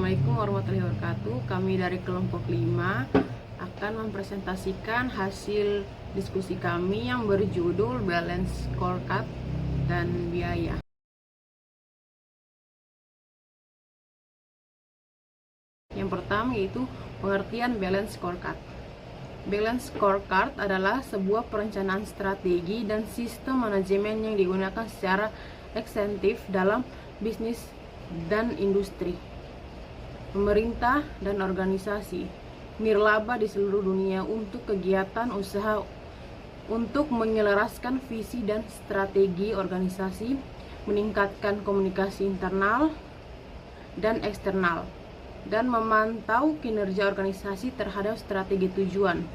Assalamualaikum warahmatullahi wabarakatuh. Kami dari kelompok 5 akan mempresentasikan hasil diskusi kami yang berjudul Balance Scorecard dan Biaya. Yang pertama yaitu pengertian Balance Scorecard. Balance Scorecard adalah sebuah perencanaan strategi dan sistem manajemen yang digunakan secara ekstensif dalam bisnis dan industri, pemerintah dan organisasi nirlaba di seluruh dunia untuk kegiatan usaha untuk menyelaraskan visi dan strategi organisasi, meningkatkan komunikasi internal dan eksternal, dan memantau kinerja organisasi terhadap strategi tujuan.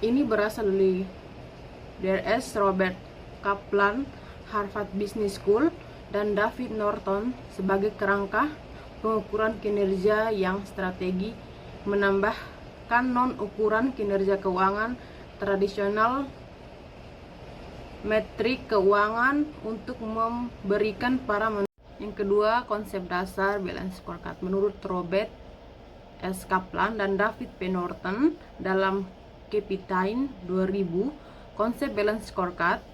Ini berasal dari Dr. Robert Kaplan, Harvard Business School, dan David Norton sebagai kerangka pengukuran kinerja yang strategi, menambahkan non-ukuran kinerja keuangan tradisional, metrik keuangan untuk memberikan para Yang kedua, konsep dasar Balance Scorecard. Menurut Robert S. Kaplan dan David P. Norton dalam Capitine 2000, konsep Balance Scorecard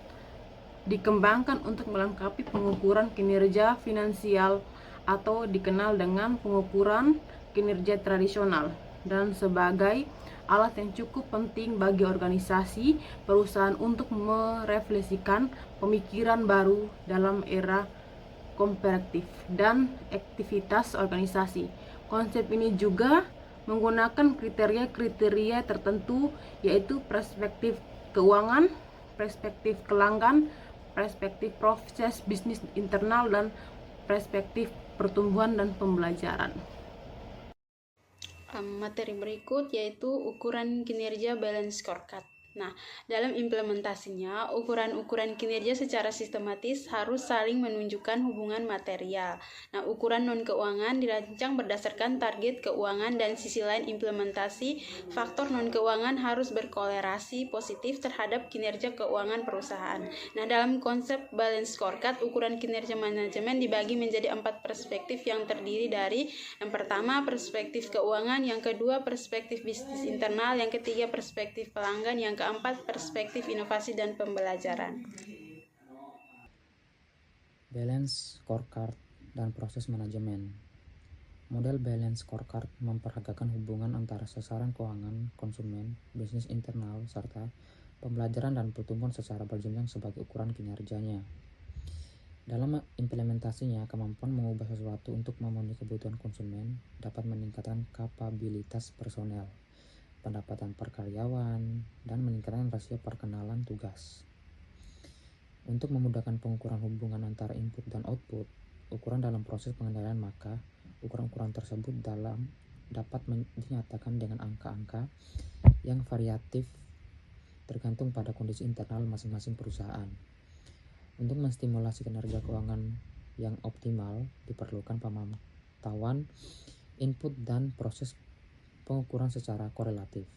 dikembangkan untuk melengkapi pengukuran kinerja finansial atau dikenal dengan pengukuran kinerja tradisional, dan sebagai alat yang cukup penting bagi organisasi perusahaan untuk merefleksikan pemikiran baru dalam era komparatif dan aktivitas organisasi. Konsep ini juga menggunakan kriteria-kriteria tertentu, yaitu perspektif keuangan, perspektif pelanggan, perspektif proses bisnis internal, dan perspektif pertumbuhan dan pembelajaran. Materi berikut yaitu ukuran kinerja Balance Scorecard. Nah, dalam implementasinya, ukuran-ukuran kinerja secara sistematis harus saling menunjukkan hubungan material. Nah, ukuran non-keuangan dirancang berdasarkan target keuangan, dan sisi lain implementasi faktor non-keuangan harus berkorelasi positif terhadap kinerja keuangan perusahaan. Nah, dalam konsep Balance Scorecard, ukuran kinerja manajemen dibagi menjadi 4 perspektif yang terdiri dari: yang pertama, perspektif keuangan; yang kedua, perspektif bisnis internal; yang ketiga, perspektif pelanggan; yang keempat, perspektif inovasi dan pembelajaran. Balance Scorecard dan proses manajemen. Model Balance Scorecard memperagakan hubungan antara sasaran keuangan, konsumen, bisnis internal, serta pembelajaran dan pertumbuhan secara berjenjang sebagai ukuran kinerjanya. Dalam implementasinya, kemampuan mengubah sesuatu untuk memenuhi kebutuhan konsumen dapat meningkatkan kapabilitas personel, pendapatan per karyawan, dan meningkatkan rasio perkenalan tugas. Untuk memudahkan pengukuran hubungan antara input dan output, ukuran dalam proses pengendalian, maka ukuran-ukuran tersebut dapat dinyatakan dengan angka-angka yang variatif tergantung pada kondisi internal masing-masing perusahaan. Untuk menstimulasi kinerja keuangan yang optimal, diperlukan pemantauan input dan proses pengukuran secara korelatif.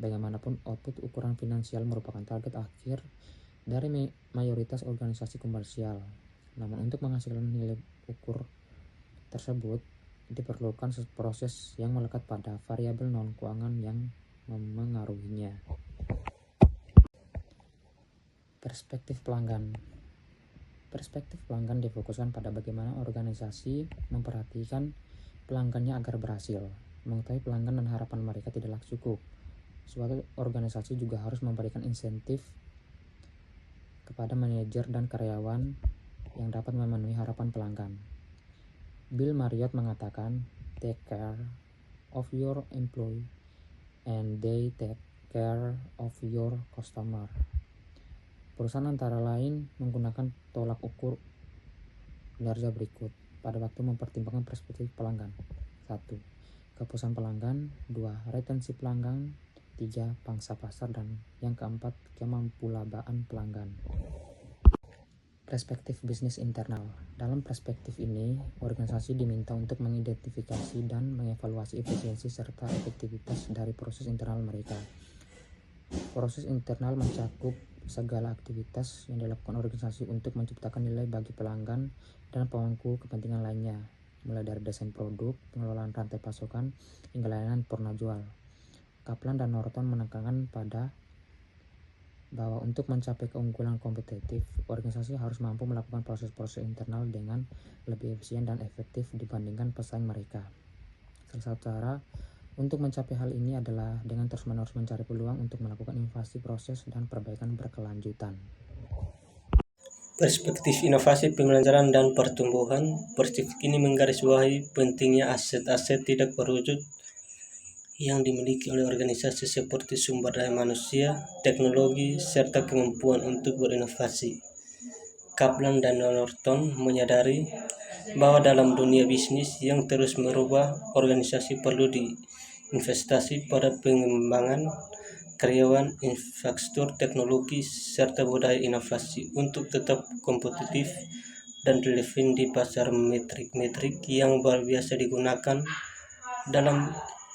Bagaimanapun, output ukuran finansial merupakan target akhir dari mayoritas organisasi komersial. Namun untuk menghasilkan nilai ukur tersebut, diperlukan proses yang melekat pada variabel non-keuangan yang memengaruhinya. Perspektif pelanggan. Perspektif pelanggan difokuskan pada bagaimana organisasi memperhatikan pelanggannya agar berhasil. Mengetahui pelanggan dan harapan mereka tidaklah cukup. Suatu organisasi juga harus memberikan insentif kepada manajer dan karyawan yang dapat memenuhi harapan pelanggan. Bill Marriott mengatakan, "Take care of your employee and they take care of your customer." Perusahaan antara lain menggunakan tolak ukur kinerja berikut pada waktu mempertimbangkan perspektif pelanggan. 1. Kepuasan pelanggan. 2. Retensi pelanggan. 3. Pangsa pasar. Dan yang keempat, kemampulabaan pelanggan. Perspektif bisnis internal. Dalam perspektif ini, organisasi diminta untuk mengidentifikasi dan mengevaluasi efisiensi serta efektivitas dari proses internal mereka. Proses internal mencakup segala aktivitas yang dilakukan organisasi untuk menciptakan nilai bagi pelanggan dan pemangku kepentingan lainnya. mulai dari desain produk, pengelolaan rantai pasokan, hingga layanan purna jual. Kaplan dan Norton menekankan pada bahwa untuk mencapai keunggulan kompetitif, organisasi harus mampu melakukan proses-proses internal dengan lebih efisien dan efektif dibandingkan pesaing mereka. Salah satu cara untuk mencapai hal ini adalah dengan terus-menerus mencari peluang untuk melakukan inovasi proses dan perbaikan berkelanjutan. Perspektif inovasi pembelajaran dan pertumbuhan, perspektif ini menggarisbawahi pentingnya aset-aset tidak berwujud yang dimiliki oleh organisasi seperti sumber daya manusia, teknologi, serta kemampuan untuk berinovasi. Kaplan dan Norton menyadari bahwa dalam dunia bisnis yang terus merubah, organisasi perlu diinvestasi pada pengembangan karyawan, infrastruktur, teknologi, serta budaya inovasi untuk tetap kompetitif dan relevan di pasar. Metrik-metrik yang biasa digunakan dalam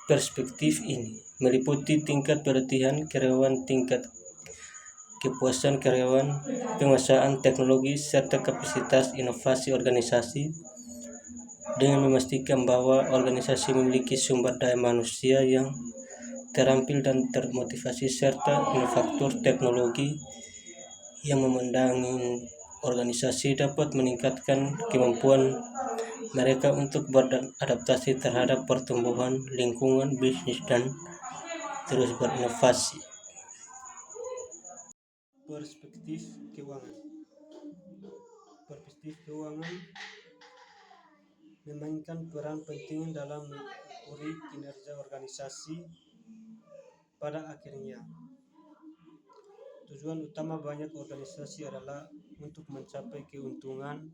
perspektif ini meliputi tingkat pelatihan karyawan, tingkat kepuasan karyawan, penguasaan teknologi, serta kapasitas inovasi organisasi, dengan memastikan bahwa organisasi memiliki sumber daya manusia yang terampil dan termotivasi, serta inovator teknologi yang memandang organisasi dapat meningkatkan kemampuan mereka untuk beradaptasi terhadap pertumbuhan lingkungan bisnis dan terus berinovasi. Perspektif keuangan. Perspektif keuangan memainkan peran penting dalam mengukur kinerja organisasi. Pada akhirnya, tujuan utama banyak organisasi adalah untuk mencapai keuntungan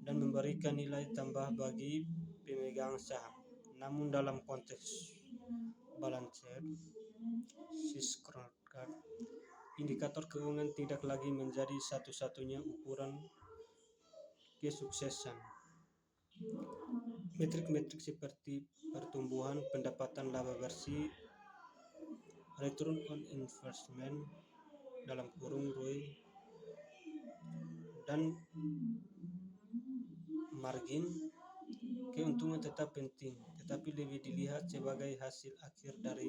dan memberikan nilai tambah bagi pemegang saham. Namun dalam konteks balance sheet scorecard, indikator keuangan tidak lagi menjadi satu-satunya ukuran kesuksesan. Metrik-metrik seperti pertumbuhan pendapatan laba bersih, return on investment (ROI) dan margin keuntungan tetap penting, tetapi lebih dilihat sebagai hasil akhir dari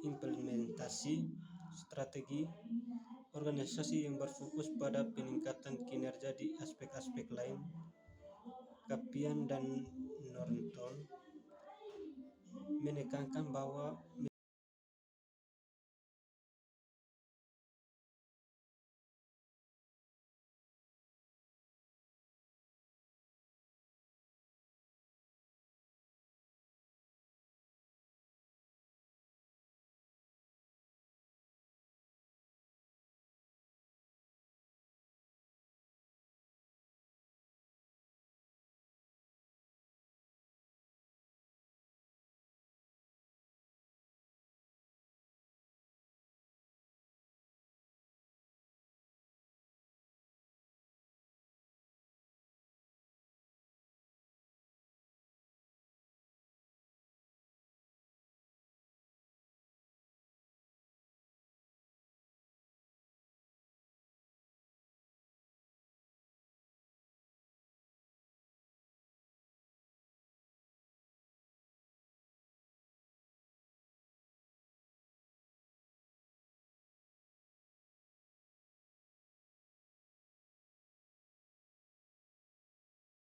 implementasi strategi. Organisasi yang berfokus pada peningkatan kinerja di aspek-aspek lain, Kaplan dan Norton menekankan bahwa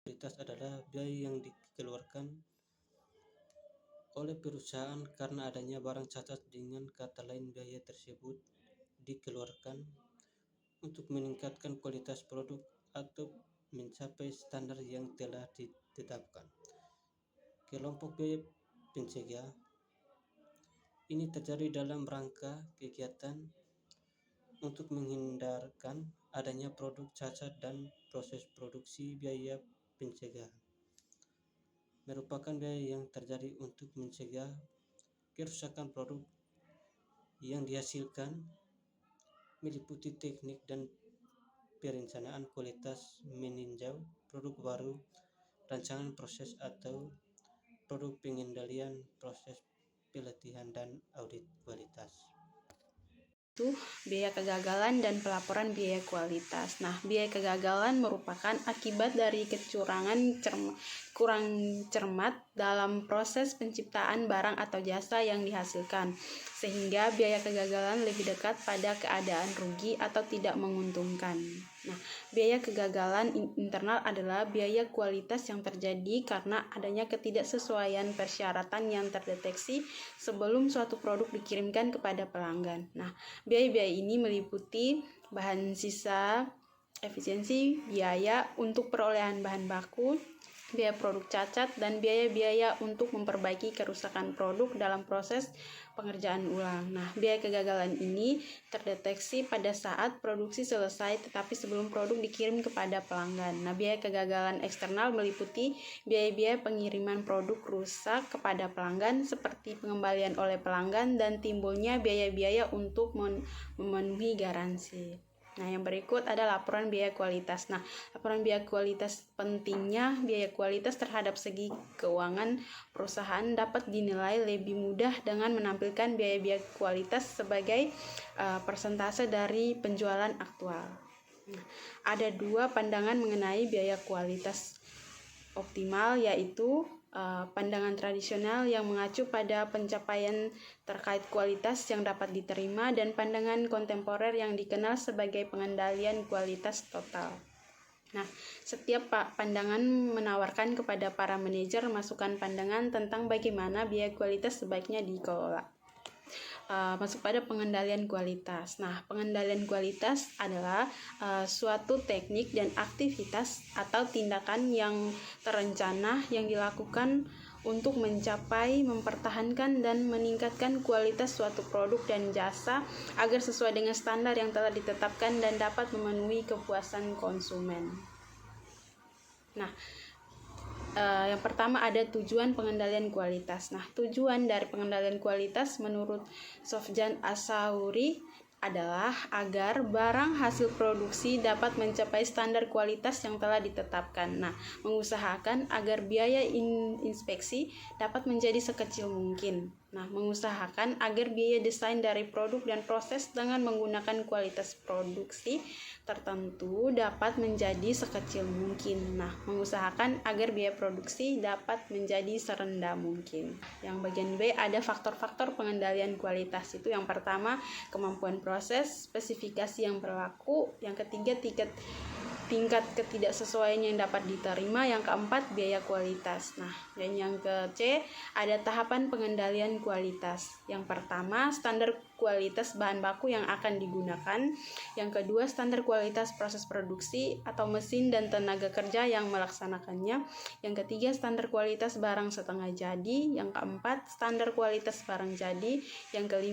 kualitas adalah biaya yang dikeluarkan oleh perusahaan karena adanya barang cacat. Dengan kata lain, biaya tersebut dikeluarkan untuk meningkatkan kualitas produk atau mencapai standar yang telah ditetapkan. Kelompok biaya pencegah ini terjadi dalam rangka kegiatan untuk menghindarkan adanya produk cacat dan proses produksi. Biaya pencegahan merupakan biaya yang terjadi untuk mencegah kerusakan produk yang dihasilkan, meliputi teknik dan perencanaan kualitas, meninjau produk baru, rancangan proses atau produk, pengendalian proses, pelatihan dan audit kualitas. itu biaya kegagalan dan pelaporan biaya kualitas. Nah, biaya kegagalan merupakan akibat dari kecurangan kurang cermat dalam proses penciptaan barang atau jasa yang dihasilkan, sehingga biaya kegagalan lebih dekat pada keadaan rugi atau tidak menguntungkan. Nah, biaya kegagalan internal adalah biaya kualitas yang terjadi karena adanya ketidaksesuaian persyaratan yang terdeteksi sebelum suatu produk dikirimkan kepada pelanggan. Nah, biaya-biaya ini meliputi bahan sisa, efisiensi, biaya untuk perolehan bahan baku, biaya produk cacat, dan biaya-biaya untuk memperbaiki kerusakan produk dalam proses pengerjaan ulang. Nah, biaya kegagalan ini terdeteksi pada saat produksi selesai tetapi sebelum produk dikirim kepada pelanggan. Nah, biaya kegagalan eksternal meliputi biaya-biaya pengiriman produk rusak kepada pelanggan seperti pengembalian oleh pelanggan dan timbulnya biaya-biaya untuk memenuhi garansi. Nah, yang berikut ada laporan biaya kualitas. Nah, laporan biaya kualitas pentingnya biaya kualitas terhadap segi keuangan perusahaan dapat dinilai lebih mudah dengan menampilkan biaya-biaya kualitas sebagai persentase dari penjualan aktual. Nah, ada dua pandangan mengenai biaya kualitas optimal, yaitu pandangan tradisional yang mengacu pada pencapaian terkait kualitas yang dapat diterima dan pandangan kontemporer yang dikenal sebagai pengendalian kualitas total. Nah, setiap pandangan menawarkan kepada para manajer masukan pandangan tentang bagaimana biaya kualitas sebaiknya dikelola. Masuk pada pengendalian kualitas. Nah, pengendalian kualitas adalah suatu teknik dan aktivitas atau tindakan yang terencana yang dilakukan untuk mencapai, mempertahankan, dan meningkatkan kualitas suatu produk dan jasa agar sesuai dengan standar yang telah ditetapkan dan dapat memenuhi kepuasan konsumen. Nah, yang pertama ada tujuan pengendalian kualitas. Nah, tujuan dari pengendalian kualitas menurut Sofjan Asauri adalah agar barang hasil produksi dapat mencapai standar kualitas yang telah ditetapkan. Nah, mengusahakan agar biaya inspeksi dapat menjadi sekecil mungkin. Nah, mengusahakan agar biaya desain dari produk dan proses dengan menggunakan kualitas produksi tertentu dapat menjadi sekecil mungkin. Nah, mengusahakan agar biaya produksi dapat menjadi serendah mungkin. Yang bagian B ada faktor-faktor pengendalian kualitas. Itu yang pertama, kemampuan proses, spesifikasi yang berlaku. Yang ketiga, tingkat ketidaksesuaian yang dapat diterima. Yang keempat, biaya kualitas. Nah, dan yang ke C ada tahapan pengendalian kualitas. Yang pertama, standar kualitas bahan baku yang akan digunakan. Yang kedua, standar kualitas proses produksi atau mesin dan tenaga kerja yang melaksanakannya. Yang ketiga, standar kualitas barang setengah jadi. Yang keempat, standar kualitas barang jadi. Yang kelima,